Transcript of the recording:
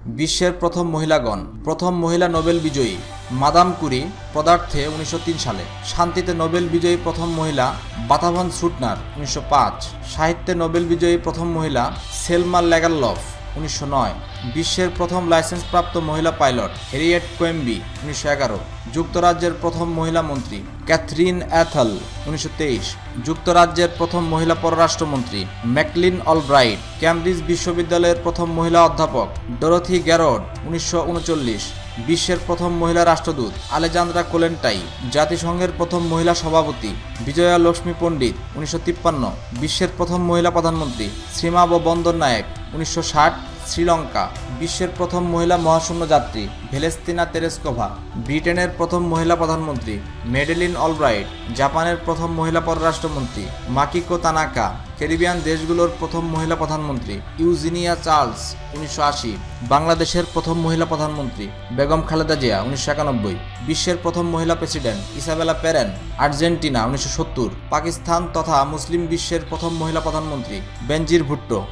বিশ্বের প্রথম মহিলাগণ। প্রথম মহিলা নোবেল বিজয়ী মাদাম কুরি, পদার্থে 1903 সালে। শান্তিতে নোবেল বিজয়ী প্রথম মহিলা বাথা ভন সুটনার, 1905। সাহিত্যে নোবেল বিজয়ী প্রথম মহিলা সেলমা ল্যাগারলফ, 1909। বিশ্বের প্রথম লাইসেন্সপ্রাপ্ত মহিলা পাইলট হ্যারিয়েট কোয়েম্বি, 1911। যুক্তরাজ্যের প্রথম মহিলা মন্ত্রী ক্যাথরিন অ্যাথল, 1923। যুক্তরাজ্যের প্রথম মহিলা পররাষ্ট্রমন্ত্রী ম্যাকলিন অলব্রাইট। ক্যামব্রিজ বিশ্ববিদ্যালয়ের প্রথম মহিলা অধ্যাপক ডরোথি গ্যারড, 1939। বিশ্বের প্রথম মহিলা রাষ্ট্রদূত আলেজান্দ্রা কোলেন্টাই। জাতিসংঘের প্রথম মহিলা সভাপতি বিজয়া লক্ষ্মী পণ্ডিত, 1953। বিশ্বের প্রথম মহিলা প্রধানমন্ত্রী শ্রীমা বন্দরনায়েক, 1960। শ্রীলঙ্কা। বিশ্বের প্রথম মহিলা মহাশূন্য যাত্রী ভেলেস্তিনা তেরেস্কোভা। ব্রিটেনের প্রথম মহিলা প্রধানমন্ত্রী মেডেলিন অলব্রাইট। জাপানের প্রথম মহিলা পররাষ্ট্রমন্ত্রী মাকিকো তানাকা। ক্যারিবিয়ান দেশগুলোর প্রথম মহিলা প্রধানমন্ত্রী ইউজিনিয়া চার্লস, 1980। বাংলাদেশের প্রথম মহিলা প্রধানমন্ত্রী বেগম খালেদা জিয়া, 1991। বিশ্বের প্রথম মহিলা president Isabella Peren, Argentina, 1970। Pakistan তথা মুসলিম বিশ্বের প্রথম মহিলা প্রধানমন্ত্রী বেনজির ভুট্টো।